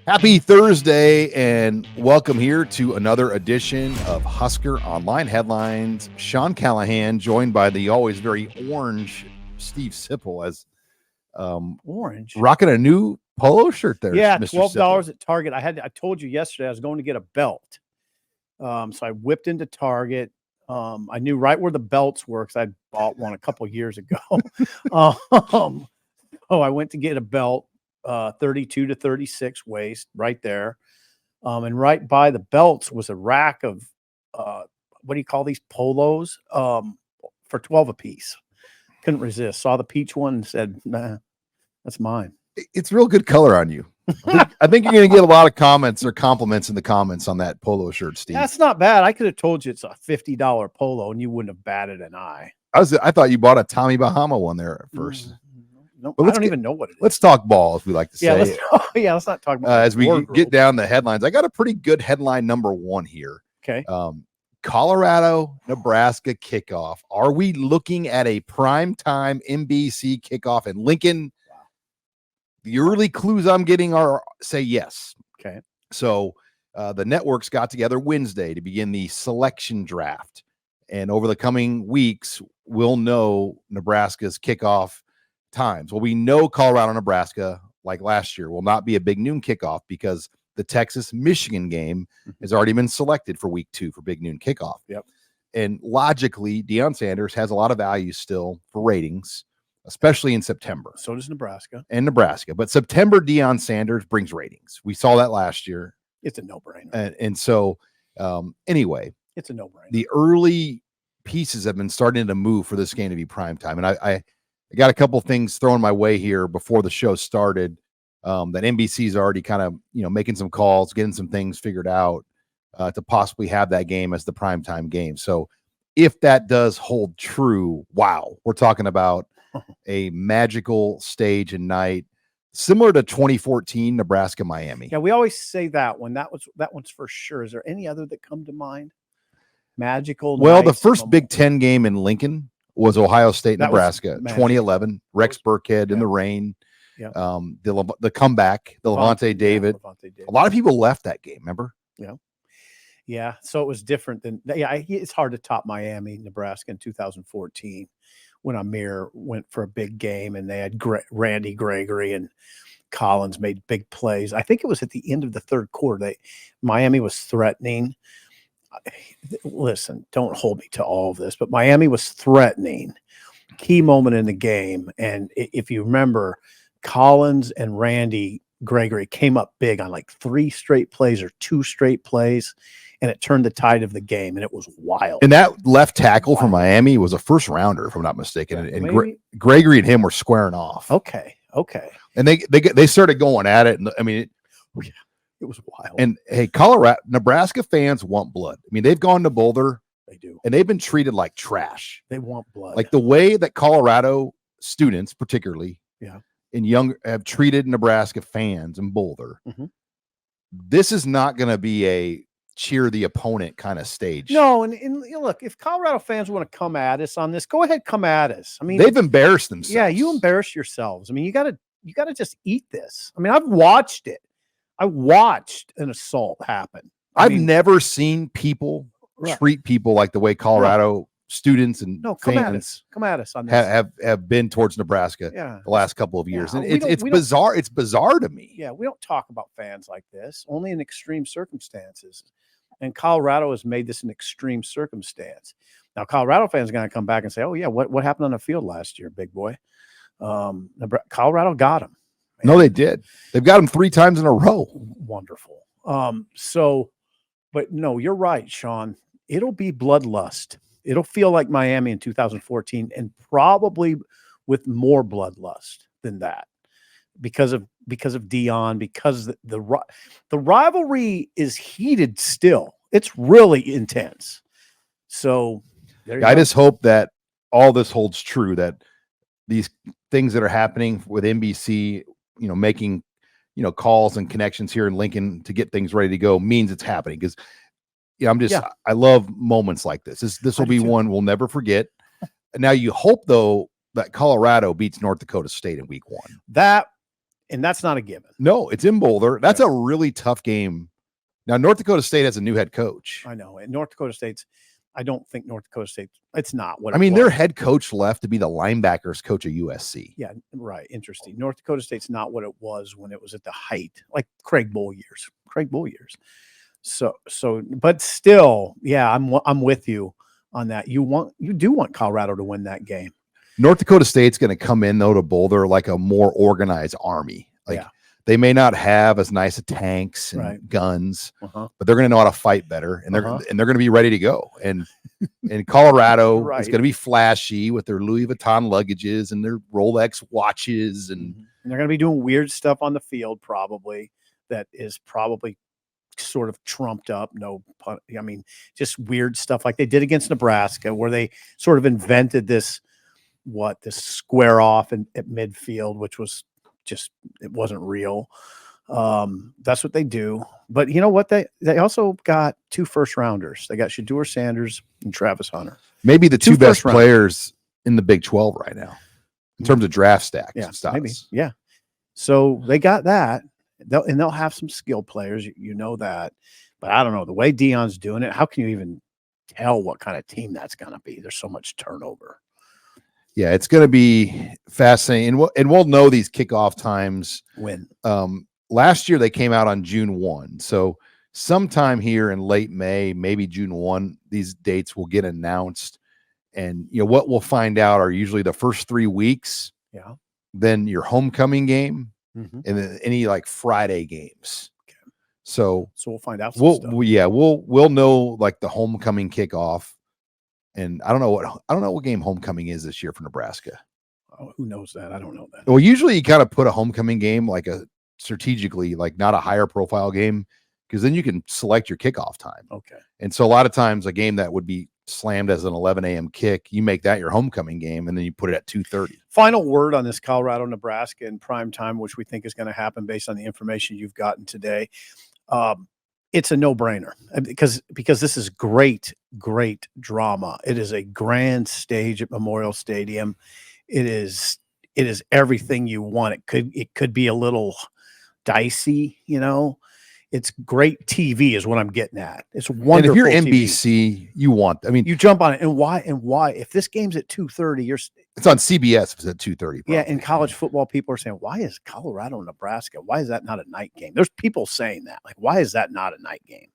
Happy Thursday and welcome here to another edition of Husker Online Headlines. Sean Callahan, joined by the always very orange Steve Sipple, as orange rocking a new polo shirt there. Yeah, Mr. $12 Sipple. at Target. I told you yesterday I was going to get a belt. So I whipped into Target. I knew right where the belts were because I bought one a couple years ago. I went to get a belt, 32 to 36 waist, right there. And right by the belts was a rack of what do you call these polos? For 12 a piece. Couldn't resist. Saw the peach one and said, "Nah, that's mine." It's real good color on you. I think you're going to get a lot of comments or compliments in the comments on that polo shirt, Steve. That's not bad. I could have told you it's a $50 polo and you wouldn't have batted an eye. I thought you bought a Tommy Bahama one there at first. No, I don't even know what it is. Let's talk ball, as we like to say. Let's not talk about as we get down the headlines. I got a pretty good headline number one here. Okay. Colorado, Nebraska kickoff. Are we looking at a primetime NBC kickoff in Lincoln? Wow. The early clues I'm getting are say yes. Okay. So the networks got together Wednesday to begin the selection draft. And over the coming weeks, we'll know Nebraska's kickoff times. Well, we know Colorado, Nebraska, like last year, will not be a big noon kickoff because the Texas-Michigan game has already been selected for week 2 for big noon kickoff. Yep. And logically, Deion Sanders has a lot of value still for ratings, especially in September. So does Nebraska. And Nebraska. But September, Deion Sanders brings ratings. We saw that last year. It's a no-brainer. And so, anyway. It's a no-brainer. The early pieces have been starting to move for this game to be primetime. And I got a couple things thrown my way here before the show started. That NBC's already kind of, making some calls, getting some things figured out to possibly have that game as the primetime game. So if that does hold true, wow, we're talking about a magical stage and night similar to 2014 Nebraska-Miami. Yeah, we always say that one. That one's for sure. Is there any other that come to mind? Magical. Well, the first Big Ten game in Lincoln was Ohio State, Nebraska, 2011. Rex Burkhead in the rain. Yeah. The comeback, the Levante David. A lot of people left that game, remember? Yeah. Yeah. So it was different than, it's hard to top Miami, Nebraska in 2014 when Amir went for a big game and they had Randy Gregory and Collins made big plays. I think it was at the end of the third quarter. Miami was threatening. Listen, don't hold me to all of this, but Miami was threatening. Key moment in the game. And if you remember, Collins and Randy Gregory came up big on like 3 straight plays or 2 straight plays, and it turned the tide of the game, and it was wild. And that left tackle from Miami was a first rounder, if I'm not mistaken. Yeah, and Gregory and him were squaring off. Okay. And they started going at it, and I mean, it was wild. And hey, Nebraska fans want blood. I mean, they've gone to Boulder. They do. And they've been treated like trash. They want blood. Like the way that Colorado students, particularly, and young, have treated Nebraska fans in Boulder. Mm-hmm. This is not going to be a cheer the opponent kind of stage. No, and look, if Colorado fans want to come at us on this, go ahead, come at us. I mean, they've embarrassed themselves. Yeah, you embarrass yourselves. I mean, you gotta just eat this. I mean, I've watched it. I watched an assault happen. I've never seen people treat people like the way Colorado students and fans come at us on this. have been towards Nebraska the last couple of years. And it's bizarre. It's bizarre to me. Yeah, we don't talk about fans like this, only in extreme circumstances. And Colorado has made this an extreme circumstance. Now, Colorado fans are going to come back and say, oh, yeah, what happened on the field last year, big boy? Colorado got them. No, they did. They've got them 3 times in a row. Wonderful. But no, you're right, Sean. It'll be bloodlust. It'll feel like Miami in 2014, and probably with more bloodlust than that because of Deion, because the rivalry is heated still. It's really intense. So I just hope that all this holds true, that these things that are happening with NBC, making, calls and connections here in Lincoln to get things ready to go means it's happening. Because I love moments like this. This will be one we'll never forget. Now you hope though that Colorado beats North Dakota State in week 1. That and that's not a given. No, it's in Boulder. That's a really tough game. Now, North Dakota State has a new head coach. I know. And North Dakota State's, I don't think North Dakota State, it's not what I mean, their head coach left to be the linebackers coach of USC. Yeah, right. Interesting. North Dakota State's not what it was when it was at the height, like Craig Bull years. So, but still, yeah, I'm with you on that. You do want Colorado to win that game. North Dakota State's going to come in though to Boulder like a more organized army. Like they may not have as nice of tanks and guns, but they're going to know how to fight better, and they're going to be ready to go. And Colorado is going to be flashy with their Louis Vuitton luggages and their Rolex watches, and they're going to be doing weird stuff on the field probably that is probably sort of trumped up. No pun. I mean, just weird stuff like they did against Nebraska, where they sort of invented this square off at midfield, which was just, it wasn't real. That's what they do. But you know what? They also got 2 first-rounders. They got Shedeur Sanders and Travis Hunter. Maybe the 2 best players in the Big 12 right now in terms of draft stacks. Yeah, maybe. Yeah. So they got that. They'll have some skill players, you know that. But I don't know, the way Deion's doing it, how can you even tell what kind of team that's going to be? There's so much turnover. Yeah, it's going to be fascinating, and we'll know these kickoff times when. Last year they came out on June 1, so sometime here in late May, maybe June 1, these dates will get announced, and what we'll find out are usually the first 3 weeks. Yeah. Then your homecoming game. And then any like Friday games. Okay. So we'll find out. We'll know like the homecoming kickoff, and I don't know what game homecoming is this year for Nebraska. Oh, who knows that? I don't know that. Well, usually you kind of put a homecoming game like strategically, like not a higher profile game, because then you can select your kickoff time. Okay. And so a lot of times a game that would be slammed as an 11 a.m. kick, you make that your homecoming game, and then you put it at 2:30. Final word on this Colorado, Nebraska in prime time, which we think is going to happen based on the information you've gotten today. It's a no-brainer because this is great drama. It is a grand stage at Memorial Stadium. It is everything you want. It could be a little dicey, It's great TV is what I'm getting at. It's wonderful. And if you're TV. NBC, you jump on it. And why? If this game's at 2:30, it's on CBS. It's at 2:30. Yeah, and college football people are saying, why is Colorado, Nebraska? Why is that not a night game? There's people saying that. Like, why is that not a night game?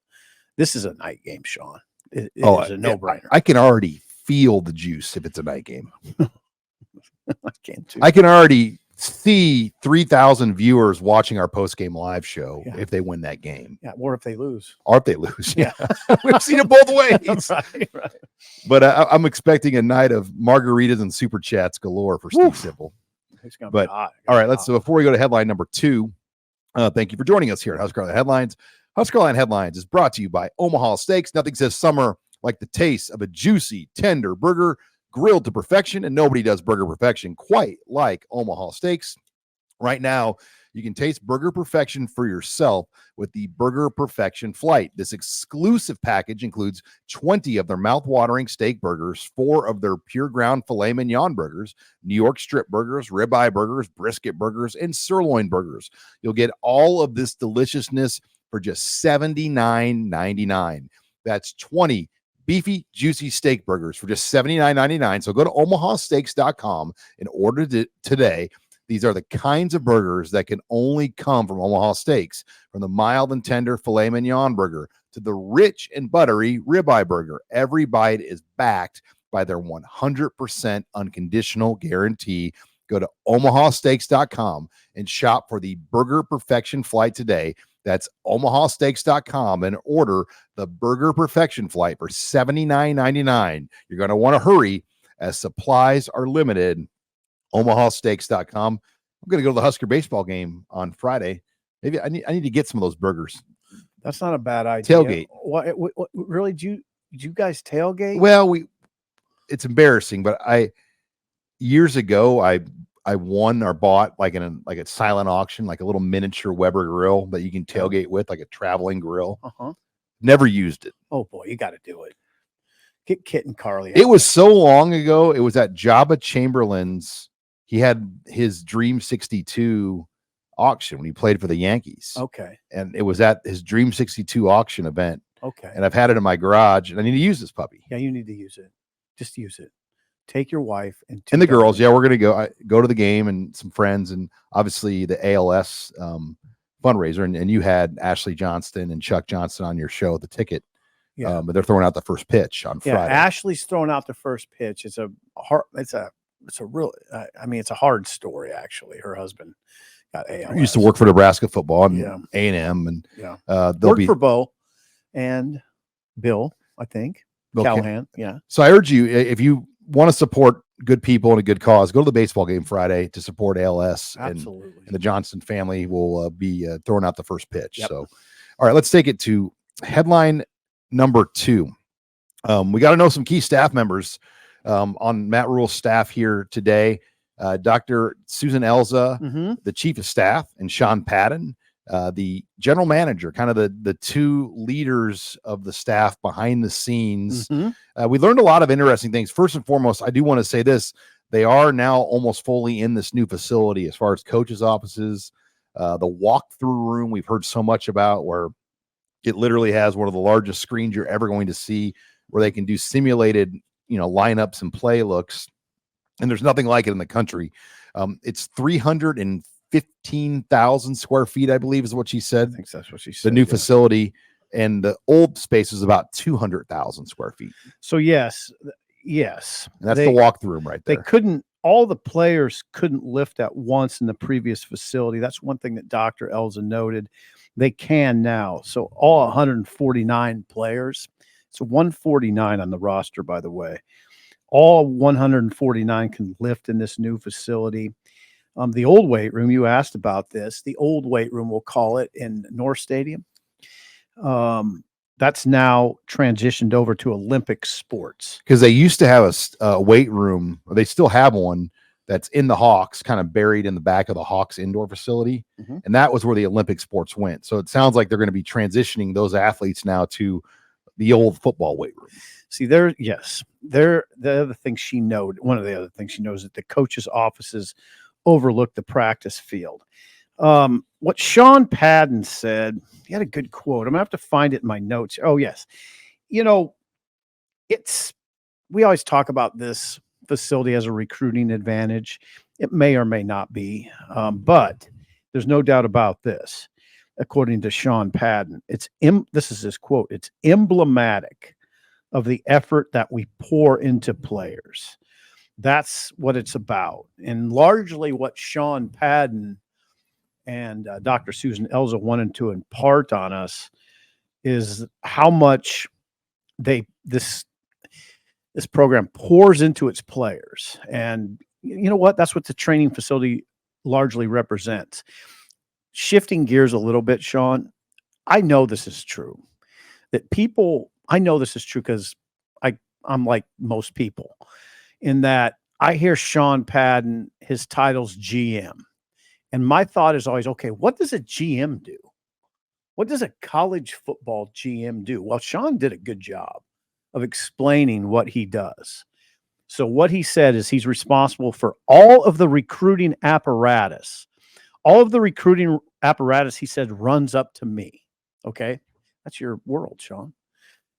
This is a night game, Sean. It is a no-brainer. I can already feel the juice if it's a night game. I can too. I can already see 3,000 viewers watching our post-game live show if they win that game. Yeah, or if they lose. Yeah. We've seen it both ways. right. But I'm expecting a night of margaritas and super chats galore for Steve Sipple. It's going to be hot. All right, so before we go to headline number 2, thank you for joining us here at HuskerOnline Headlines. HuskerOnline Headlines is brought to you by Omaha Steaks. Nothing says summer like the taste of a juicy, tender burger grilled to perfection, and nobody does burger perfection quite like Omaha Steaks. Right now, you can taste burger perfection for yourself with the Burger Perfection Flight. This exclusive package includes 20 of their mouth-watering steak burgers, 4 of their pure ground filet mignon burgers, New York strip burgers, ribeye burgers, brisket burgers, and sirloin burgers. You'll get all of this deliciousness for just $79.99. That's 20 beefy, juicy steak burgers for just $79.99. So go to omahasteaks.com and order today. These are the kinds of burgers that can only come from Omaha Steaks, from the mild and tender filet mignon burger to the rich and buttery ribeye burger. Every bite is backed by their 100% unconditional guarantee. Go to omahasteaks.com and shop for the Burger Perfection Flight today. That's omahasteaks.com and order the Burger Perfection Flight for $79.99. You're going to want to hurry as supplies are limited. omahasteaks.com. I'm going to go to the Husker baseball game on Friday. Maybe I need to get some of those burgers. That's not a bad idea. Tailgate. What really? Did you guys tailgate? Well, it's embarrassing, but years ago I won or bought like a silent auction, like a little miniature Weber grill that you can tailgate with, like a traveling grill. Never used it. Oh boy, you got to do it. Get Kit and Carly. It was so long ago. It was at Jabba Chamberlain's. He had his Dream 62 auction when he played for the Yankees. Okay. And it was at his Dream 62 auction event. Okay. And I've had it in my garage, and I need to use this puppy. Yeah, you need to use it. Just use it. Take your wife and the girls. Yeah, we're gonna go to the game and some friends, and obviously the ALS fundraiser. And you had Ashley Johnston and Chuck Johnston on your show, the ticket. Yeah, but they're throwing out the first pitch on Friday. Ashley's throwing out the first pitch. It's a real. I mean, it's a hard story actually. Her husband got ALS. Used to work for Nebraska Football and A&M, and worked for Bo and Bill, I think. Bill Callahan. Yeah. So I urge you, if you want to support good people and a good cause, go to the baseball game Friday to support ALS. Absolutely. And the Johnston family will be throwing out the first pitch. Yep. So, all right, let's take it to headline number 2. We got to know some key staff members on Matt Rule's staff here today. Dr. Susan Elza, the chief of staff, and Sean Padden, the general manager, kind of the two leaders of the staff behind the scenes. We learned a lot of interesting things. First and foremost, I do want to say this. They are now almost fully in this new facility as far as coaches' offices. The walk-through room we've heard so much about, where it literally has one of the largest screens you're ever going to see, where they can do simulated, lineups and play looks. And there's nothing like it in the country. It's 315,000 square feet, I believe is what she said. I think that's what she said. The new facility, and the old space is about 200,000 square feet. So yes. And that's the walkthrough room right there. All the players couldn't lift at once in the previous facility. That's one thing that Dr. Elza noted. They can now. So all 149 players. So 149 on the roster, by the way. All 149 can lift in this new facility. The old weight room, you asked about this. The old weight room, we'll call it, in North Stadium. That's now transitioned over to Olympic sports. Because they used to have a weight room, or they still have one that's in the Hawks, kind of buried in the back of the Hawks indoor facility. And that was where the Olympic sports went. So it sounds like they're going to be transitioning those athletes now to the old football weight room. See, the other thing she noted, one of the other things she knows, that the coaches' offices overlook the practice field. What Sean Padden said, he had a good quote. I'm gonna have to find it in my notes. Oh, yes. We always talk about this facility as a recruiting advantage. It may or may not be, but there's no doubt about this. According to Sean Padden, this is his quote, it's emblematic of the effort that we pour into players. That's what it's about. And largely what Sean Padden and Dr. Susan Elza wanted to impart on us is how much this program pours into its players. And you know what? That's what the training facility largely represents. Shifting gears a little bit, Sean, I know this is true. I know this is true because I'm like most people, in that I hear Sean Padden, his title's GM. And my thought is always, okay, what does a GM do? What does a college football GM do? Well, Sean did a good job of explaining what he does. So what he said is he's responsible for all of the recruiting apparatus. All of the recruiting apparatus, he said, runs up to me. Okay? That's your world, Sean.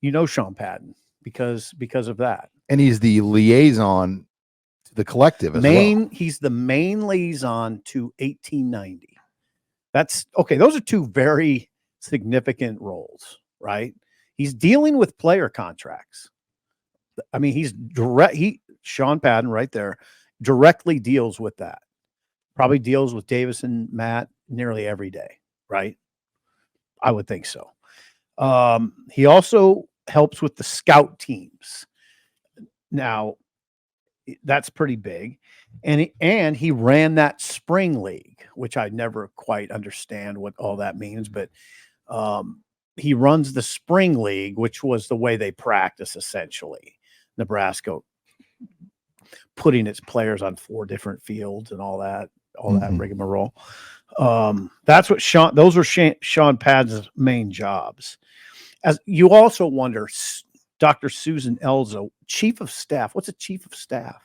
You know Sean Padden because of that. And he's the liaison to the collective as well. He's the main liaison to 1890. That's okay. Those are two very significant roles, right? He's dealing with player contracts. I mean, Sean Padden right there directly deals with that. Probably deals with Davis and Matt nearly every day, right? I would think so. He also helps with the scout teams. Now, that's pretty big. And he ran that spring league, which I never quite understand what all that means, but he runs the spring league, which was the way they practice, essentially. Nebraska putting its players on 4 different fields and all that rigmarole. Those were Sean Padden's main jobs. As you also wonder, Dr. Susan Elza, chief of staff. What's a chief of staff?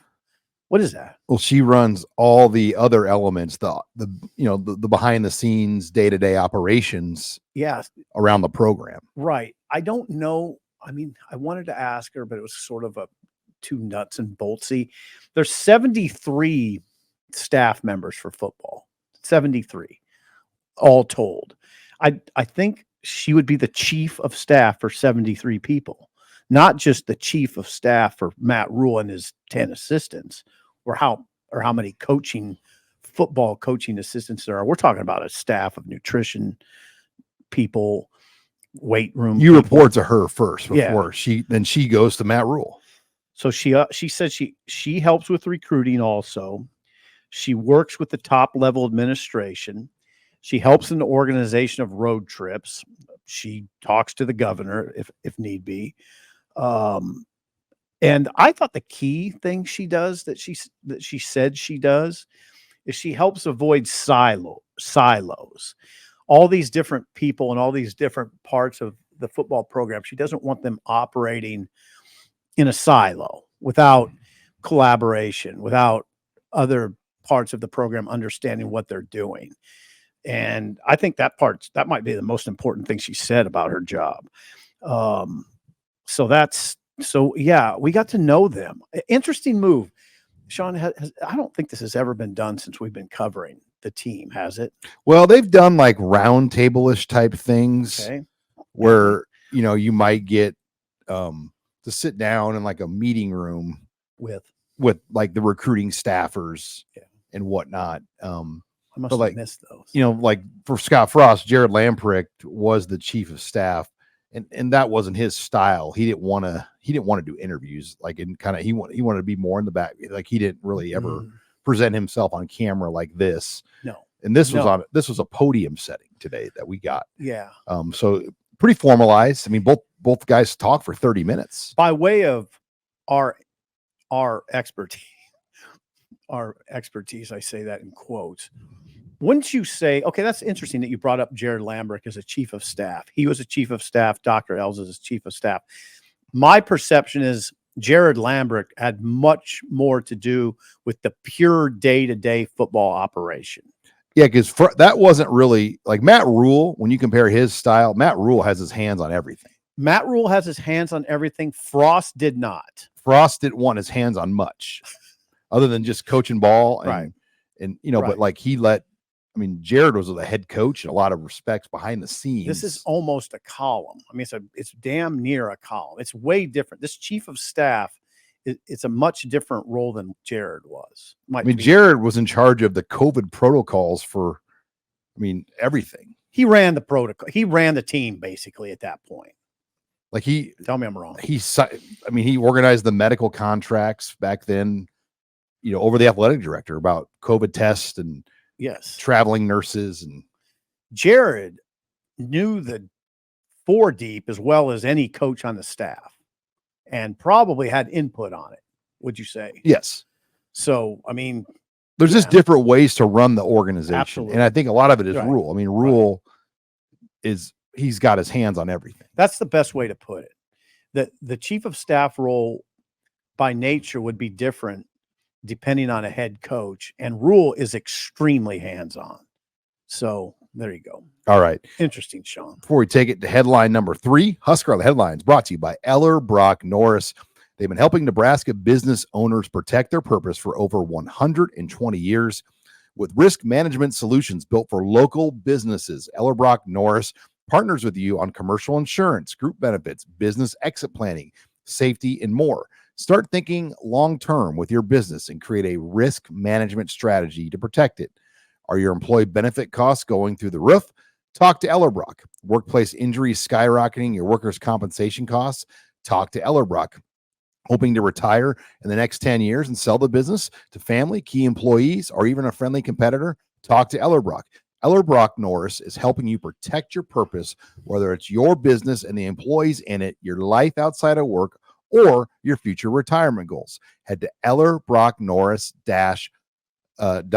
What is that? Well, she runs all the other elements, the behind the scenes day-to-day operations around the program. Right. I don't know. I mean, I wanted to ask her, but it was sort of too nuts and boltsy. There's 73 staff members for football. 73 all told. I think she would be the chief of staff for 73 people, not just the chief of staff for Matt Rule and his 10 assistants, or how many football coaching assistants there are. We're talking about a staff of nutrition people, weight room. You report to her first before she goes to Matt Rule. So she said she helps with recruiting also. She works with the top level administration. She helps in the organization of road trips. She talks to the governor if need be. And I thought the key thing she does that she said she does is she helps avoid silos. All these different people and all these different parts of the football program. She doesn't want them operating in a silo without collaboration, without other parts of the program understanding what they're doing. And I think that might be the most important thing she said about her job. So we got to know them. Interesting move. Sean, I don't think this has ever been done since we've been covering the team, has it? Well, they've done like round table-ish type things where, you might get to sit down in like a meeting room with like the recruiting staffers and whatnot. I must have missed those. Like for Scott Frost, Jared Lamprecht was the chief of staff, and that wasn't his style. He didn't want to do interviews, like in kind of he wanted to be more in the back. Like he didn't really ever present himself on camera like this. No. And this was a podium setting today that we got. Yeah. So pretty formalized. I mean, both guys talk for 30 minutes. By way of our expertise, I say that in quotes. Wouldn't you say, okay, that's interesting that you brought up Jared Lamprecht as a chief of staff. He was a chief of staff. Dr. Els is chief of staff. My perception is Jared Lamprecht had much more to do with the pure day-to-day football operation. Yeah, because that wasn't really like Matt Rule. When you compare his style, Matt Rule has his hands on everything. Matt Rule has his hands on everything. Frost did not. Frost didn't want his hands on much other than just coaching ball. And but like Jared was the head coach in a lot of respects behind the scenes. This is almost a column. I mean, it's damn near a column. It's way different. This chief of staff, it's a much different role than Jared was. Jared was in charge of the COVID protocols for, everything. He ran the protocol. He ran the team basically at that point. Like tell me I'm wrong. He organized the medical contracts back then, over the athletic director about COVID tests and traveling nurses. And Jared knew the 4 deep as well as any coach on the staff and probably had input on it. Would you say? Yes. So, there's just different ways to run the organization. Absolutely. And I think a lot of it is Rule. Rule he's got his hands on everything. That's the best way to put it. The chief of staff role by nature would be different depending on a head coach, and Rule is extremely hands-on. So there you go. All right. Interesting, Sean. Before we take it to headline number 3, Husker on the Headlines, brought to you by Ellerbrock-Norris. They've been helping Nebraska business owners protect their purpose for over 120 years. With risk management solutions built for local businesses, Ellerbrock-Norris partners with you on commercial insurance, group benefits, business exit planning, safety, and more. Start thinking long-term with your business and create a risk management strategy to protect it. Are your employee benefit costs going through the roof? Talk to Ellerbrock. Workplace injuries skyrocketing your workers' compensation costs? Talk to Ellerbrock. Hoping to retire in the next 10 years and sell the business to family, key employees, or even a friendly competitor? Talk to Ellerbrock. Ellerbrock-Norris is helping you protect your purpose, whether it's your business and the employees in it, your life outside of work, or your future retirement goals. Head to Ellerbrock-Norris.com. Head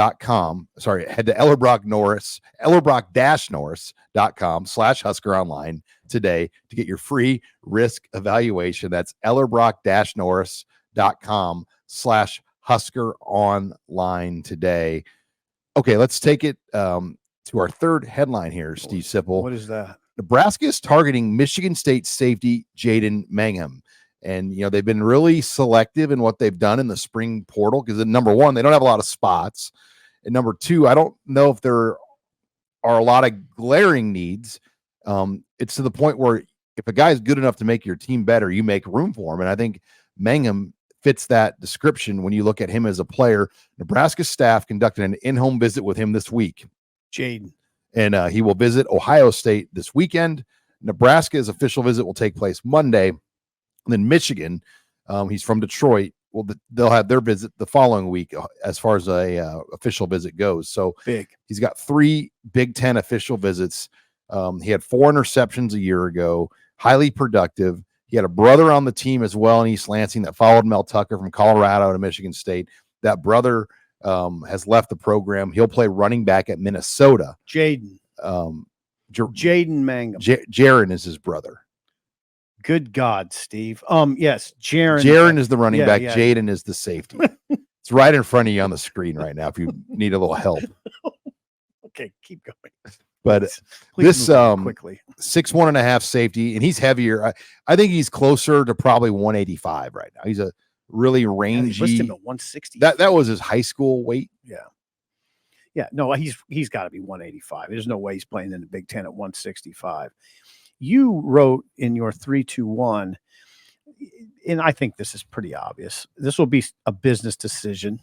to Ellerbrock-Norris.com/HuskerOnline today to get your free risk evaluation. That's Ellerbrock-Norris.com/HuskerOnline. Husker Online today. Okay, let's take it to our third headline here, Steve Sipple. What is that? Nebraska is targeting Michigan State safety Jaden Mangham. And, they've been really selective in what they've done in the spring portal because, number one, they don't have a lot of spots. And number two, I don't know if there are a lot of glaring needs. It's to the point where if a guy is good enough to make your team better, you make room for him. And I think Mangham fits that description when you look at him as a player. Nebraska staff conducted an in-home visit with him this week. Jaden. And he will visit Ohio State this weekend. Nebraska's official visit will take place Monday. And then Michigan, he's from Detroit. Well, they'll have their visit the following week as far as a official visit goes. So big. He's got 3 Big Ten official visits. He had 4 interceptions a year ago, highly productive. He had a brother on the team as well in East Lansing that followed Mel Tucker from Colorado to Michigan State. That brother has left the program. He'll play running back at Minnesota. Jaden. Jaden Mangham. Jaron is his brother. Good God, Steve. Yes, Jaron. Jaron is the running back. Yeah. Jaden is the safety. It's right in front of you on the screen right now if you need a little help. Okay, keep going. But Please this quickly 6'1.5" safety, and he's heavier. I think he's closer to probably 185 right now. He's a really rangy. Listed him at 160. That was his high school weight. Yeah. No, he's got to be 185. There's no way he's playing in the Big Ten at 165. You wrote in your 3-2-1, and I think this is pretty obvious. This will be a business decision,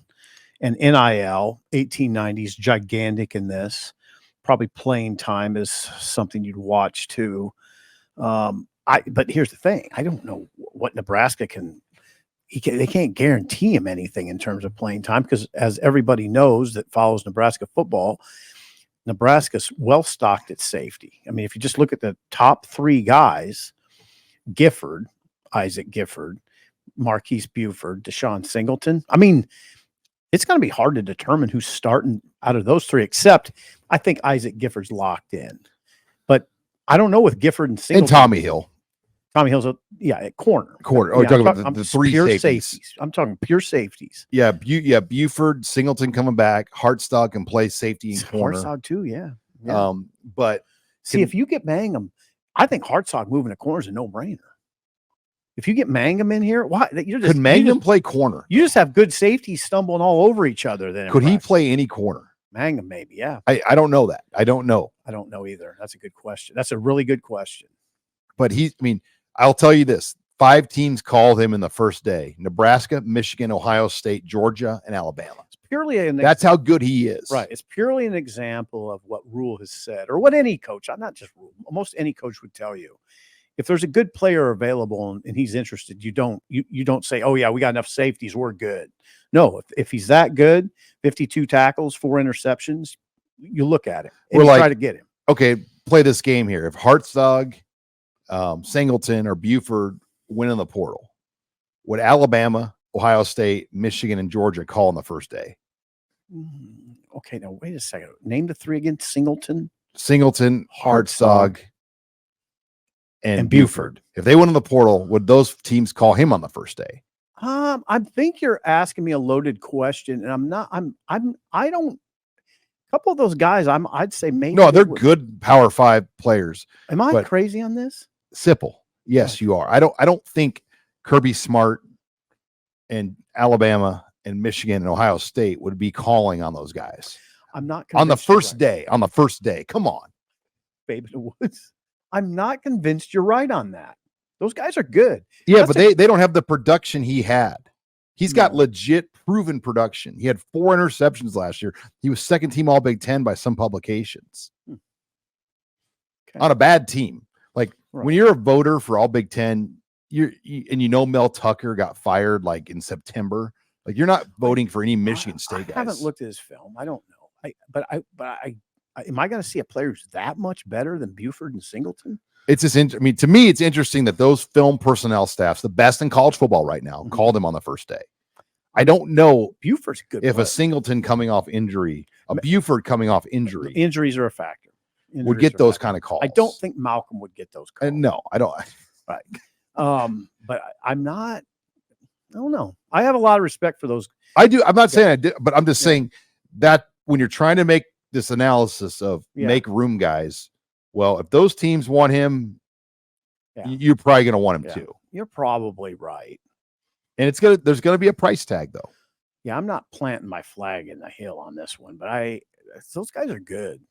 and NIL 1890s gigantic in this. Probably playing time is something you'd watch too. But here's the thing: I don't know what Nebraska can. They can't guarantee him anything in terms of playing time because, as everybody knows that follows Nebraska football, Nebraska's well stocked at safety. I mean, if you just look at the top 3 guys: Isaac Gifford, Marquise Buford, Deshaun Singleton. I mean, it's going to be hard to determine who's starting out of those 3, except I think Isaac Gifford's locked in. But I don't know with Gifford and Singleton. And Tommy Hill. Tommy Hill's at corner. Oh, yeah, you're talking about the 3 pure safeties. I'm talking pure safeties. Yeah, Buford, Singleton coming back. Hartstock can play safety and corner. Hartstock too, yeah. But see, if you get Mangham, I think Hartstock moving to corner is a no-brainer. If you get Mangham in here, why? Could Mangham play corner? You just have good safeties stumbling all over each other. Then could he play any corner? Mangham, maybe, yeah. I don't know that. I don't know. I don't know either. That's a good question. That's a really good question. But I'll tell you this. 5 teams called him in the first day: Nebraska, Michigan, Ohio State, Georgia, and Alabama. It's purely that's how good he is. Right. It's purely an example of what Rule has said, or what any coach, not just Rule, almost any coach would tell you. If there's a good player available and he's interested, you don't say, oh yeah, we got enough safeties, we're good. No, if he's that good, 52 tackles, 4 interceptions, you look at him and try to get him. Okay, play this game here. If Hartstock, Singleton, or Buford win in the portal, would Alabama, Ohio State, Michigan, and Georgia call on the first day? Okay, now wait a second. Name the 3 again. Singleton, Hartstock, and Buford. If they went in the portal, would those teams call him on the first day? I think you're asking me a loaded question, and I'm not. I don't. A couple of those guys, I'd say maybe. No, they're good Power 5 players. Am I crazy on this? Sipple, yes, you are. I don't think Kirby Smart and Alabama and Michigan and Ohio State would be calling on those guys. I'm not on the first day. On the first day, come on, Babe in the Woods. I'm not convinced you're right on that. Those guys are good. Yeah, but they don't have the production he had. He's got legit proven production. He had 4 interceptions last year. He was second team All Big Ten by some publications. On a bad team. When you're a voter for All Big Ten, Mel Tucker got fired in September. You're not voting for any Michigan State guys. I haven't looked at his film. I don't know. Am I going to see a player who's that much better than Buford and Singleton? It's just, to me, it's interesting that those film personnel staffs, the best in college football right now, called him on the first day. I don't know Buford's good. If a Singleton coming off injury, a Buford coming off injury, injuries are a factor. Would get those kind of calls. I don't think Malcolm would get those calls. No, I don't. Right. But I'm not. I don't know. I have a lot of respect for those. I do. I'm not saying I did, but I'm just Yeah. saying that when you're trying to make this analysis of Yeah. make room guys, well, if those teams want him, Yeah. you're probably going to want him Yeah. too. You're probably right. And there's going to be a price tag though. Yeah, I'm not planting my flag in the hill on this one, but those guys are good.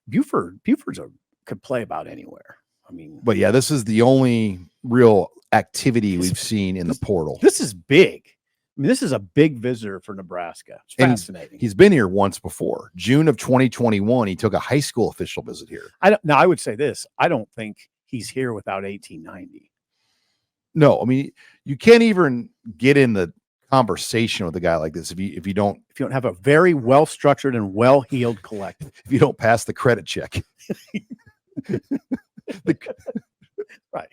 Buford's could play about anywhere. I mean, But yeah, this is the only real activity we've seen in the portal. This is big. I mean, this is a big visitor for Nebraska. It's fascinating. He's been here once before. June of 2021, he took a high school official visit here. Now I would say this. I don't think he's here without 1890. No, I mean, you can't even get in the conversation with a guy like this if you don't have a very well structured and well heeled collective. If you don't pass the credit check. Right.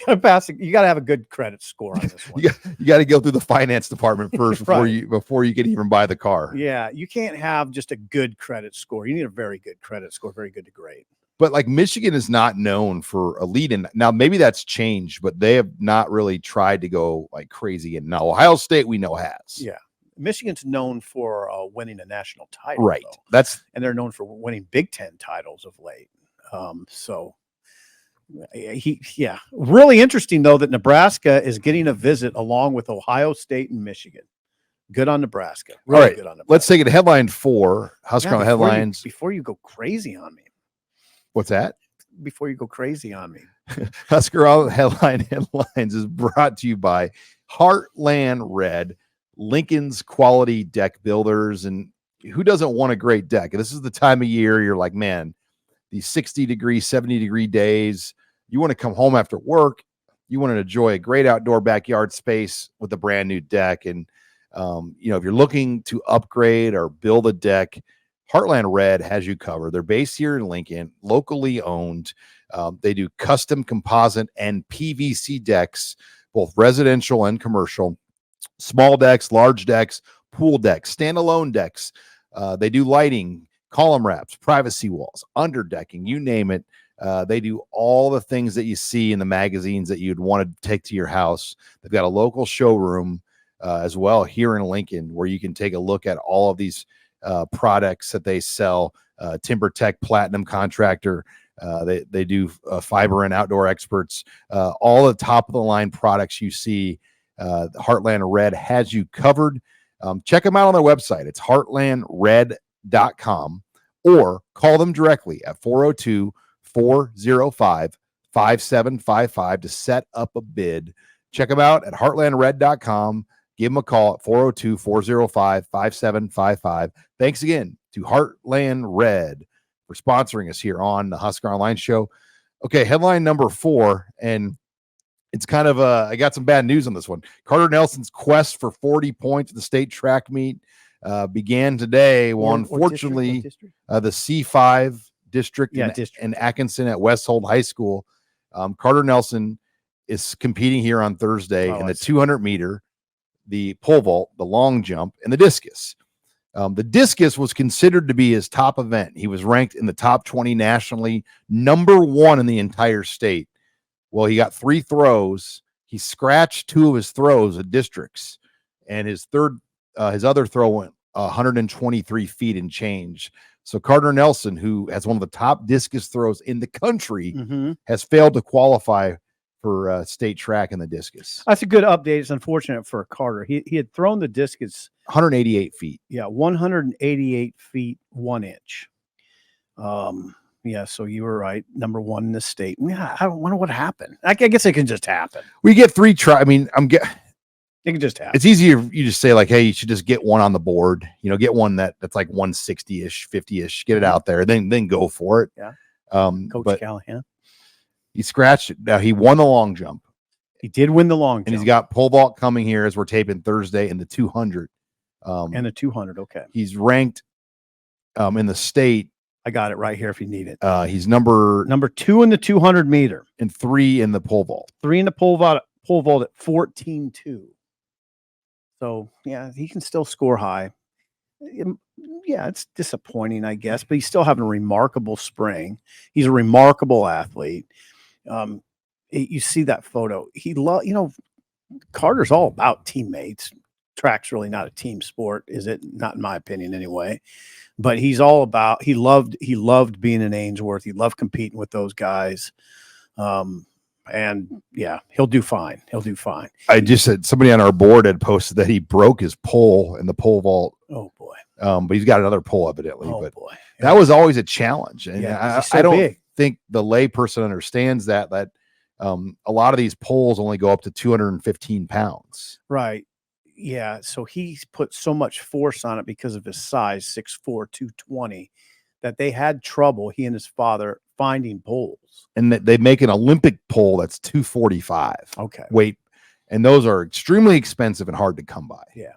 You got to have a good credit score on this one. You got to go through the finance department first before you can even buy the car. Yeah, you can't have just a good credit score. You need a very good credit score, very good to great. But like Michigan is not known for elite, and now maybe that's changed, but they have not really tried to go like crazy. And now Ohio State we know has. Yeah, Michigan's known for winning a national title, right? Though. And they're known for winning Big Ten titles of late. Really interesting though that Nebraska is getting a visit along with Ohio State and Michigan. Good on Nebraska. Really. All right, good on Nebraska. Let's take it to headline 4. Husker on headlines. Before you go crazy on me. What's that? Before you go crazy on me. Husker on headlines is brought to you by Heartland Red, Lincoln's quality deck builders. And who doesn't want a great deck? This is the time of year you're like, man, these 60-degree, 70-degree days, you want to come home after work. You want to enjoy a great outdoor backyard space with a brand new deck. And, if you're looking to upgrade or build a deck, Heartland Red has you covered. They're based here in Lincoln, locally owned. They do custom composite and PVC decks, both residential and commercial, small decks, large decks, pool decks, standalone decks. They do lighting, column wraps, privacy walls, underdecking, you name it. They do all the things that you see in the magazines that you'd want to take to your house. They've got a local showroom as well here in Lincoln where you can take a look at all of these products that they sell. Timber Tech Platinum contractor. They do fiber and outdoor experts. All the top of the line products you see, Heartland Red has you covered. Check them out on their website. It's heartlandred.com or call them directly at 402-405-5755 to set up a bid. Check them out at heartlandred.com. Give them a call at 402-405-5755. Thanks again to Heartland Red for sponsoring us here on the Husker Online Show. Okay, headline number 4, and it's kind of I got some bad news on this one. Carter Nelson's quest for 40 points at the state track meet began today. Well, unfortunately, the C5 district in Atkinson at Westhold High School. Carter Nelson is competing here on Thursday in the 200 meter, the pole vault, the long jump, and the discus. The discus was considered to be his top event. He was ranked in the top 20 nationally, number 1 in the entire state. Well, he got 3 throws. He scratched 2 of his throws at districts, and his other throw went 123 feet and change. So Carter Nelson, who has one of the top discus throws in the country, has failed to qualify for state track in the discus. That's a good update. It's unfortunate for Carter. He had thrown the discus 188 feet. Yeah, 188 feet 1 inch. Yeah, so you were right. Number 1 in the state. Yeah, I don't wonder what happened. I guess it can just happen. We get 3 try. I mean, it can just happen. It's easier you just say like, hey, you should just get one on the board. Get one that's like 160-ish, 50-ish. Get it out there, then go for it. Yeah. Coach Callahan. He scratched it. Now he won the long jump. He did win the long jump. And he's got pole vault coming here as we're taping Thursday in the 200. And the 200, okay. He's ranked in the state. I got it right here if you need it. He's number 2 in the 200 meter. And 3 in the pole vault. 3 in the pole vault at 14.2. So, yeah, he can still score high. Yeah, it's disappointing, I guess, but he's still having a remarkable spring. He's a remarkable athlete. You see that photo. Carter's all about teammates. Track's really not a team sport, is it? Not in my opinion, anyway. But he's all about. He loved being in Ainsworth. He loved competing with those guys. And yeah, he'll do fine. He'll do fine. I just said somebody on our board had posted that he broke his pole in the pole vault. Oh boy. But he's got another pole evidently. Oh but boy. that was always a challenge. And Yeah, I don't think the lay person understands that a lot of these poles only go up to 215 pounds. Right. Yeah. So he's put so much force on it because of his size, 6'4", 220, that they had trouble, he and his father, finding poles. And they make an Olympic pole that's 245. Okay. Weight. And those are extremely expensive and hard to come by. Yeah.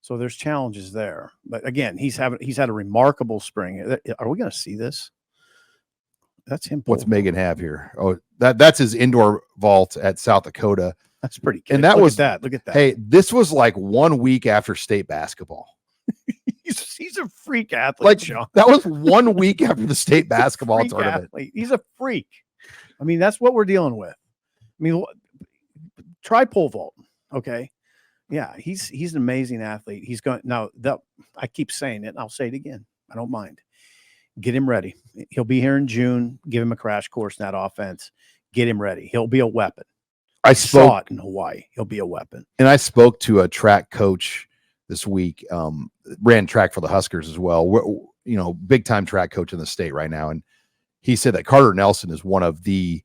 So there's challenges there. But again, he's had a remarkable spring. Are we going to see this? That's him. What's Megan have here? Oh, that's his indoor vault at South Dakota. That's pretty good. And that Look at that. Hey, this was like 1 week after state basketball. He's a freak athlete, like Sean. That was 1 week after the state basketball tournament. Athlete. He's a freak. I mean, that's what we're dealing with. I mean, try pole vault. Okay. Yeah, he's an amazing athlete. He's going now. I keep saying it, and I'll say it again. I don't mind. Get him ready. He'll be here in June. Give him a crash course in that offense. Get him ready. He'll be a weapon. I saw it in Hawaii. He'll be a weapon. And I spoke to a track coach this week. Ran track for the Huskers as well. Big time track coach in the state right now, and he said that Carter Nelson is one of the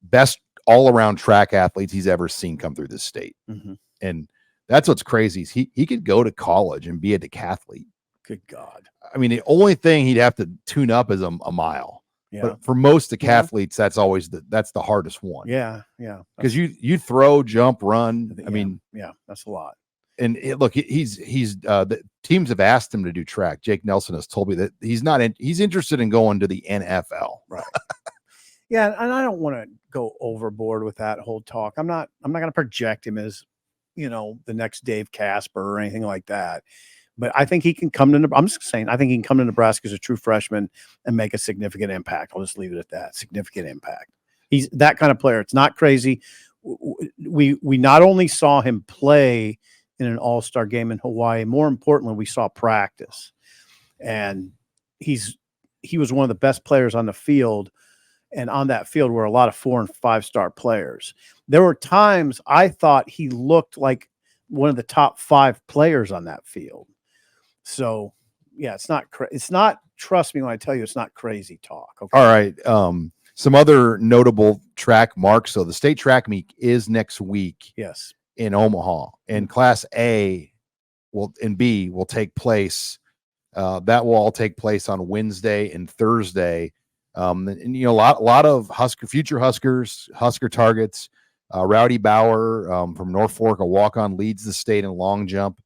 best all around track athletes he's ever seen come through this state. Mm-hmm. And that's what's crazy. Is he could go to college and be a decathlete. Good God. I mean, the only thing he'd have to tune up is a mile. Yeah. But for most decathletes, that's always that's the hardest one. Yeah. Yeah. Because you throw, jump, run. I mean, yeah, that's a lot. And look, he's the teams have asked him to do track. Jake Nelson has told me that he's interested in going to the NFL. Right. Yeah. And I don't want to go overboard with that whole talk. I'm not going to project him as, the next Dave Casper or anything like that. But I think he can come to, I'm just saying, I think he can come to Nebraska as a true freshman and make a significant impact. I'll just leave it at that. Significant impact. He's that kind of player. It's not crazy. We not only saw him play in an all-star game in Hawaii, more importantly, we saw practice. And he was one of the best players on the field. And on that field were a lot of 4- and 5-star players. There were times I thought he looked like one of the top 5 players on that field. So, yeah, it's not, trust me when I tell you, it's not crazy talk. Okay? All right. Some other notable track marks. So the state track meet is next week. Yes. In Omaha, and Class A and B will take place. That will all take place on Wednesday and Thursday. And a lot of future Huskers, Husker targets. Rowdy Bauer from Norfolk, a walk-on, leads the state in long jump.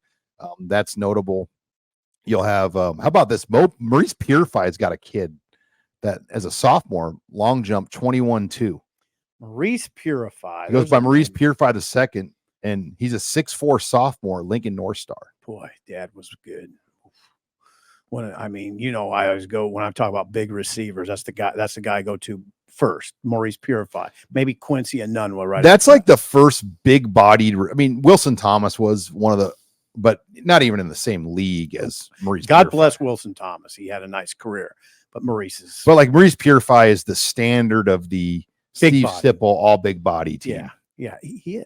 That's notable. You'll have how about this? Maurice Purify's got a kid that as a sophomore long jump 21-2. Maurice Purify. He goes by Maurice Purify the second. And he's a 6'4" sophomore, Lincoln North Star. Boy, Dad was good. I always go when I talk about big receivers. That's the guy I go to first. Maurice Purify, maybe Quincy and Nunwa. Right. That's like the first big-bodied. I mean, Wilson Thomas was one of the, but not even in the same league as Maurice. God Purify. Bless Wilson Thomas. He had a nice career, but Maurice is. But like Maurice Purify is the standard of the Steve Sipple all big body team. Yeah. Yeah,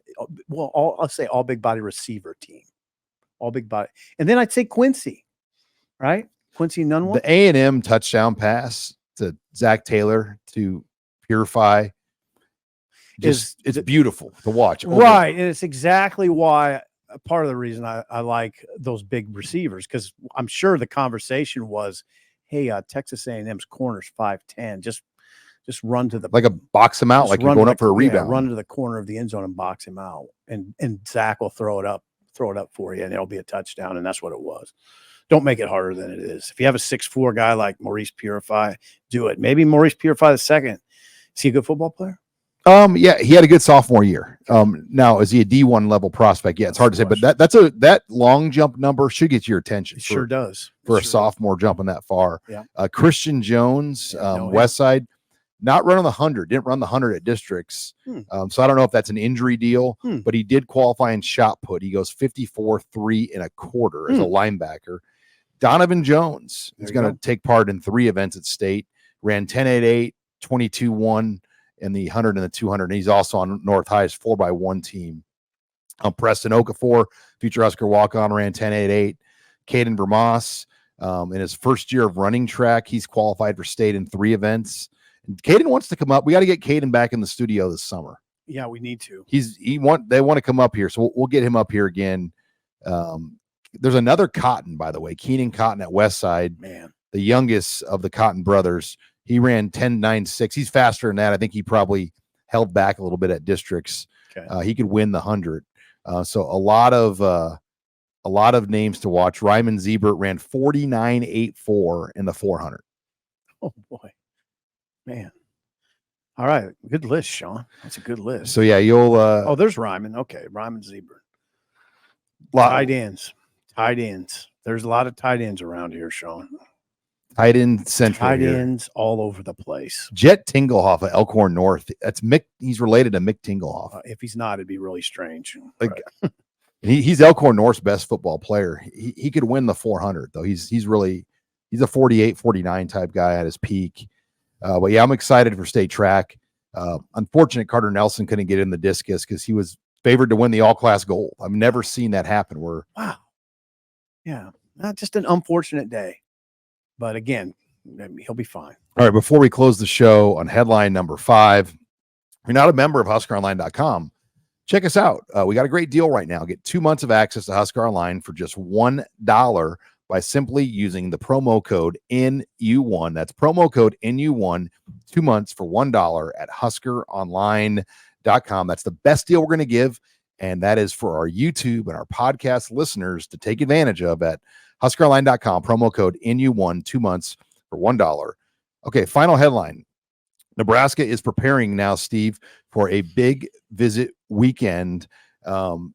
I'll say all big body receiver team, all big body, and then I'd say Quincy, right? Quincy Nunwa. The A&M touchdown pass to Zach Taylor to Purify, it's beautiful to watch. Right, and it's exactly why part of the reason I like those big receivers, because I'm sure the conversation was, hey, Texas A&M's corner's 5'10", just run to the like a box him out, like you're going up for a rebound. Run to the corner of the end zone and box him out, and Zach will throw it up for you, and it'll be a touchdown. And that's what it was. Don't make it harder than it is. If you have a 6'4" guy like Maurice Purify, do it. Maybe Maurice Purify the second. Is he a good football player? Yeah, he had a good sophomore year. Now is he a D1 level prospect? Yeah, it's hard to say, but that long jump number should get your attention. It sure does for a sophomore jumping that far. Yeah. Christian Jones, West Side. not running the 100, didn't run the 100 at districts. So I don't know if that's an injury deal, but he did qualify in shot put. He goes 54.3 1/4 as a linebacker. Donovan Jones is going to take part in 3 events at state, ran 10.88, 22.1 in the 100 and the 200. And he's also on North High's 4x1 team. Preston Okafor, future Husker walk-on, ran 10.88. Caden Vermas, in his first year of running track, he's qualified for state in 3 events. And Caden wants to come up. We got to get Caden back in the studio this summer. Yeah, we need to. They want to come up here, so we'll get him up here again. There's another Cotton, by the way, Keenan Cotton at Westside, man, the youngest of the Cotton brothers. He ran 10.96. He's faster than that. I think he probably held back a little bit at districts. Okay. He could win the 100. So a lot of names to watch. Ryman Ziebert ran 49.84 in the 400. Oh boy, man. All right, good list, Sean. That's a good list. So yeah, you'll. There's Ryman. Okay, Ryman Ziebert. Tight ends. There's a lot of tight ends around here, Sean. Tight end central. Tight ends all over the place. Jet Tinglehoff at Elkhorn North. That's Mick. He's related to Mick Tinglehoff. If he's not, it'd be really strange. Like, he's Elkhorn North's best football player. He could win the 400 though. He's a 48, 49 type guy at his peak. But yeah, I'm excited for state track. Unfortunate Carter Nelson couldn't get in the discus because he was favored to win the all-class gold. I've never seen that happen. Wow. Yeah, not just an unfortunate day. But again, he'll be fine. All right, before we close the show on headline number 5, if you're not a member of HuskerOnline.com, check us out. We got a great deal right now. Get 2 months of access to Husker Online for just $1 by simply using the promo code NU1. That's promo code NU1, 2 months for $1 at HuskerOnline.com. That's the best deal we're going to give, and that is for our YouTube and our podcast listeners to take advantage of at HuskerOnline.com, promo code NU1, 2 months for $1. Okay, final headline. Nebraska is preparing now, Steve, for a big visit weekend.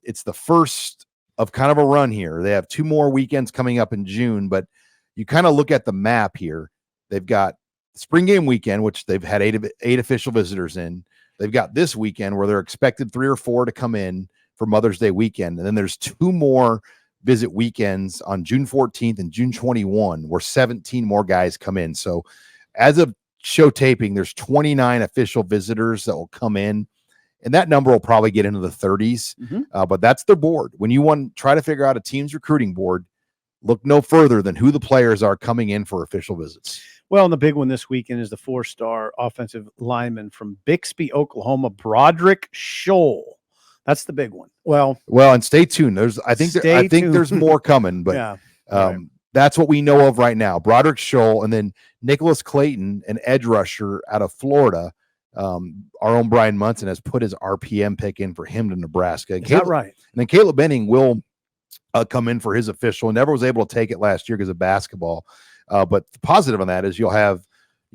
It's the first of kind of a run here. They have 2 more weekends coming up in June, but you kind of look at the map here. They've got spring game weekend, which they've had eight official visitors in. They've got this weekend where they're expected 3 or 4 to come in for Mother's Day weekend. And then there's 2 more visit weekends on June 14th and June 21, where 17 more guys come in. So as of show taping, there's 29 official visitors that will come in, and that number will probably get into the 30s. But that's their board. When you want to try to figure out a team's recruiting board, look no further than who the players are coming in for official visits. Well, and the big one this weekend is the 4-star offensive lineman from Bixby, Oklahoma, Broderick Scholl. That's the big one. Well, and stay tuned. I think there's more coming, but yeah, that's what we know of right now. Broderick Scholl, and then Nicholas Clayton, an edge rusher out of Florida. Our own Brian Munson has put his RPM pick in for him to Nebraska. Is that right? And then Caleb Benning will come in for his official. Never was able to take it last year because of basketball. But the positive on that is you'll have,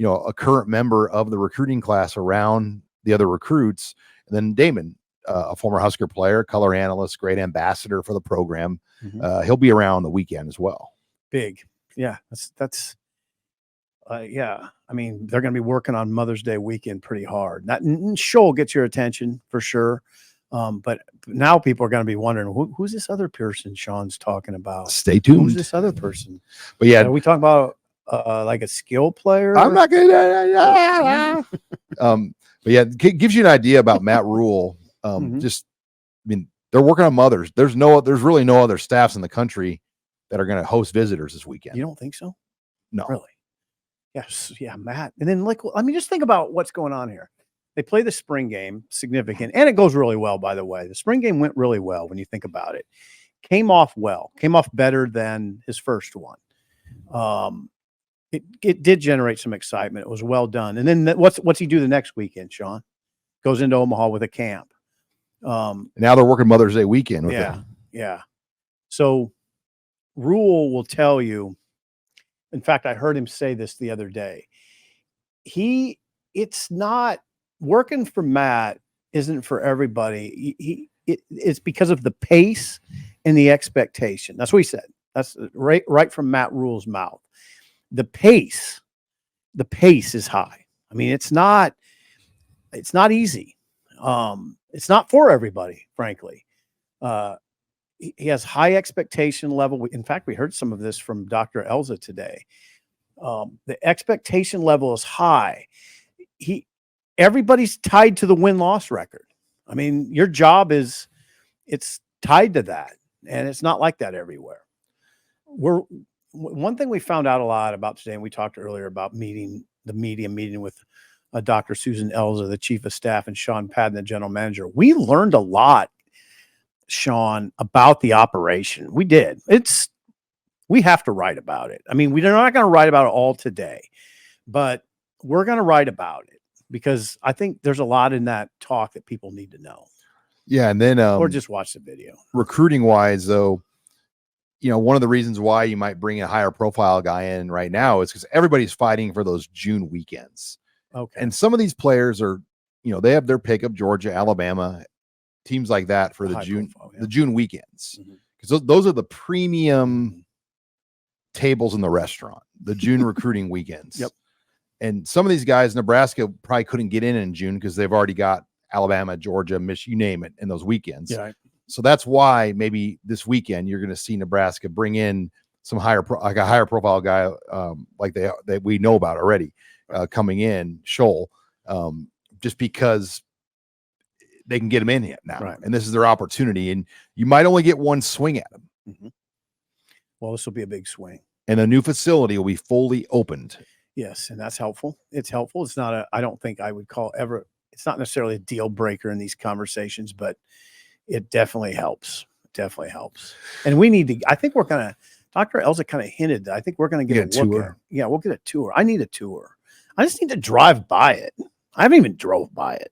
a current member of the recruiting class around the other recruits. And then Damon, a former Husker player, color analyst, great ambassador for the program. He'll be around the weekend as well. Big. Yeah. That's yeah. I mean, they're going to be working on Mother's Day weekend pretty hard. That Scholl gets your attention for sure. But now people are going to be wondering, who's this other person Sean's talking about? Stay tuned. Who's this other person? But yeah, are we talking about like a skill player? I'm not going to. But yeah, it gives you an idea about Matt Rule. They're working on mothers. There's really no other staffs in the country that are going to host visitors this weekend. You don't think so? No, really. Yes. Yeah, Matt. And then just think about what's going on here. They play the spring game, significant, and it goes really well, by the way. The spring game went really well when you think about it. Came off better than his first one. It did generate some excitement. It was well done. And then what's he do the next weekend, Sean? Goes into Omaha with a camp. Now they're working Mother's Day weekend with them. Yeah. So Rule will tell you, in fact, I heard him say this the other day. It's not working for Matt isn't for everybody. It's because of the pace and the expectation. That's what he said. That's right from Matt Rule's mouth. The pace is high. I mean, it's not easy. It's not for everybody, frankly. He has high expectation level. In fact, we heard some of this from Dr. Elza today. The expectation level is high. Everybody's tied to the win-loss record. I mean, your job it's tied to that, and it's not like that everywhere. One thing we found out a lot about today, and we talked earlier about meeting with Dr. Susan Elza, the chief of staff, and Sean Padden, the general manager. We learned a lot, Sean, about the operation. We did. We have to write about it. I mean, we're not going to write about it all today, but we're going to write about it because I think there's a lot in that talk that people need to know. Yeah. And then, or just watch the video. Recruiting wise, though, one of the reasons why you might bring a higher profile guy in right now is because everybody's fighting for those June weekends. Okay. And some of these players are, they have their pick of Georgia, Alabama, teams like that for the June weekends. Because those are the premium tables in the restaurant, the June recruiting weekends. Yep. And some of these guys, Nebraska probably couldn't get in June because they've already got Alabama, Georgia, Michigan, you name it, in those weekends. Yeah. So that's why maybe this weekend you're going to see Nebraska bring in some higher profile guy like that we know about already coming in, Scholl, just because they can get him in here now. Right. And this is their opportunity. And you might only get one swing at him. Mm-hmm. Well, this will be a big swing. And a new facility will be fully opened. Yes, and that's helpful. It's helpful. It's not I don't think I would call it's not necessarily a deal breaker in these conversations, but it definitely helps. Definitely helps. And we need to, I think Dr. Elza kind of hinted that I think we're going to get a tour. Yeah, we'll get a tour. I need a tour. I just need to drive by it. I haven't even drove by it.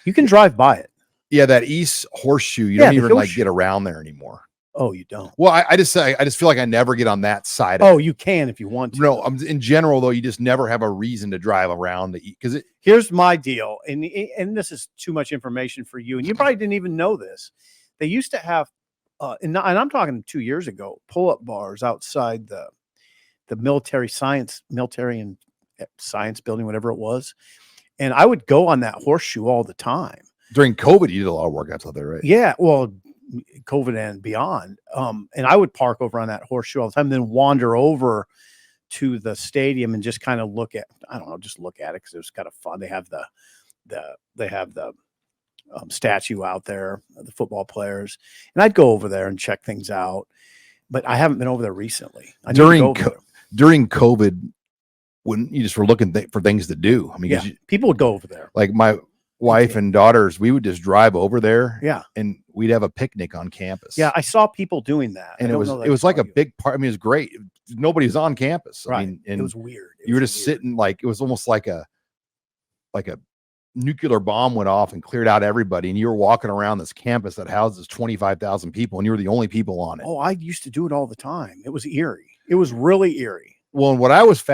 You can drive by it. Yeah, that East Horseshoe, you don't even get around there anymore. Oh, you don't? Well, I just feel like I never get on that side. You can if you want to. No, in general though, you just never have a reason to drive around because here's my deal, and this is too much information for you, and you probably didn't even know this. They used to have, and I'm talking 2 years ago, pull-up bars outside the military and science building, whatever it was, and I would go on that horseshoe all the time. During COVID, you did a lot of workouts out there, right? Yeah, well, COVID and beyond. And I would park over on that horseshoe all the time, then wander over to the stadium and just kind of look at it because it was kind of fun. They have the statue out there, the football players, and I'd go over there and check things out. But I haven't been over there recently. During COVID, when you just were looking for things to do, I mean, people would go over there. Like my wife and daughters, we would just drive over there. Yeah. And we'd have a picnic on campus. Yeah. I saw people doing that. And it was like a big part. I mean, it was great. Nobody was on campus. Right. I mean, and it was weird. You were just sitting it was almost like a nuclear bomb went off and cleared out everybody. And you were walking around this campus that houses 25,000 people and you were the only people on it. Oh, I used to do it all the time. It was eerie. It was really eerie. Well, and what I was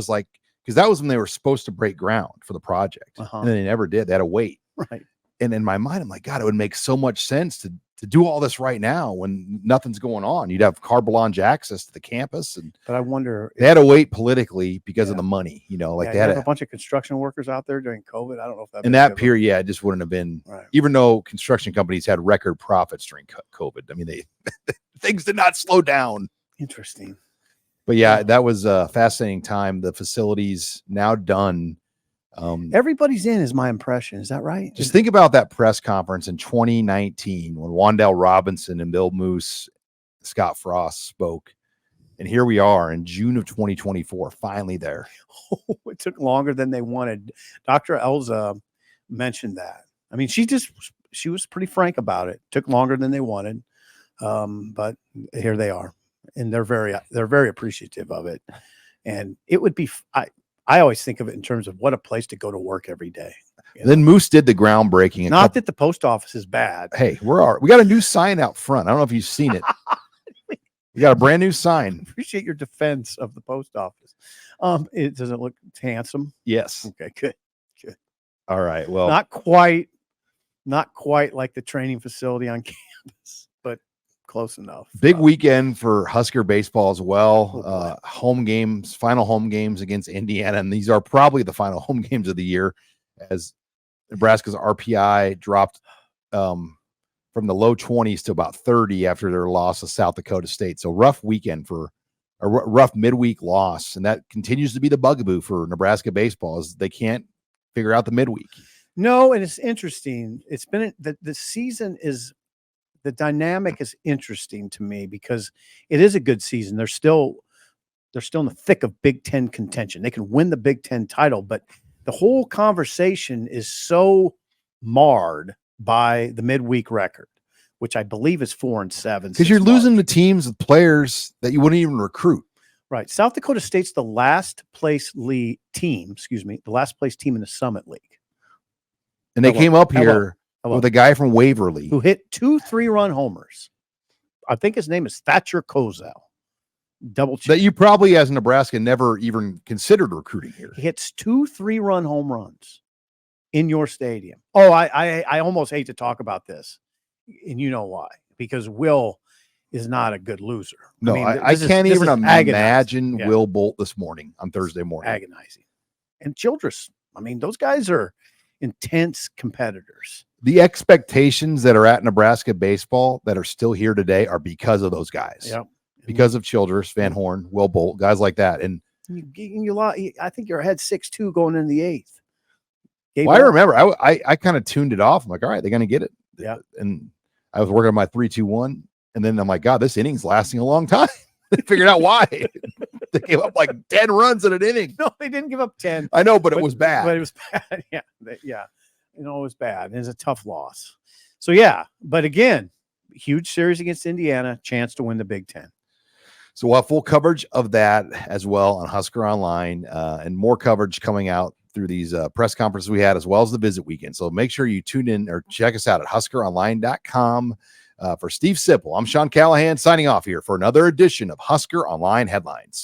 like, because that was when they were supposed to break ground for the project. And then they never did. They had to wait. Right. And in my mind, I'm like, God, it would make so much sense to do all this right now when nothing's going on. You'd have carte blanche access to the campus. But I wonder, they had to wait politically because of the money, they had a bunch of construction workers out there during COVID. I don't know if that in that period, it just wouldn't have been, even though construction companies had record profits during COVID. I mean, things did not slow down. Interesting. But yeah, that was a fascinating time. The facility's now done. Everybody's in is my impression. Is that right? Just think about that press conference in 2019 when Wandale Robinson and Bill Moose, Scott Frost spoke. And here we are in June of 2024, finally there. It took longer than they wanted. Dr. Elza mentioned that. I mean, she was pretty frank about it. Took longer than they wanted. But here they are. And they're very appreciative of it. And it would be, I always think of it in terms of what a place to go to work every day. Then Moose did the groundbreaking. Not that the post office is bad. Hey, we got a new sign out front. I don't know if you've seen it. We got a brand new sign. Appreciate your defense of the post office. It doesn't look handsome. Yes. Okay, good. All right. Well, not quite like the training facility on campus, but Close enough. Big weekend for Husker baseball as well. Oh, Home games, final home games against Indiana. And these are probably the final home games of the year as Nebraska's RPI dropped from the low 20s to about 30 after their loss to South Dakota State. So rough weekend for a rough midweek loss. And that continues to be the bugaboo for Nebraska baseball is they can't figure out the midweek. No, and it's interesting. It's been the season is the dynamic is interesting to me because it is a good season. They're still in the thick of Big Ten contention. They can win the Big Ten title, but the whole conversation is so marred by the midweek record, which I believe is 4-7. Because you're losing to teams with players that you wouldn't even recruit. Right. South Dakota State's the last place team in the Summit League. And they came up here with a guy from Waverly who hit 2 3-run homers. I think his name is Thatcher Kozel. Double check. That you probably, as Nebraska, never even considered recruiting here. He hits 2 3-run home runs in your stadium. Oh, I almost hate to talk about this, and you know why? Because Will is not a good loser. No, I can't even imagine Will Bolt this morning on Thursday morning. Agonizing. And Childress. I mean, those guys are intense competitors. The expectations that are at Nebraska baseball that are still here today are because of those guys. Yep. Because of Childress, Van Horn, Will Bolt, guys like that. And I think you're ahead 6-2 going in the 8th. Well, I remember I kind of tuned it off. I'm like, all right, they're going to get it. Yeah. And I was working on my 3-2-1. And then I'm like, God, this inning's lasting a long time. They figured out why. They gave up like 10 runs in an inning. No, they didn't give up 10. I know, but it was bad. But it was bad. Yeah. Yeah. It was bad. It was a tough loss. So, yeah. But again, huge series against Indiana, chance to win the Big Ten. So we'll have full coverage of that as well on Husker Online and more coverage coming out through these press conferences we had, as well as the visit weekend. So make sure you tune in or check us out at HuskerOnline.com. For Steve Sipple, I'm Sean Callahan signing off here for another edition of Husker Online Headlines.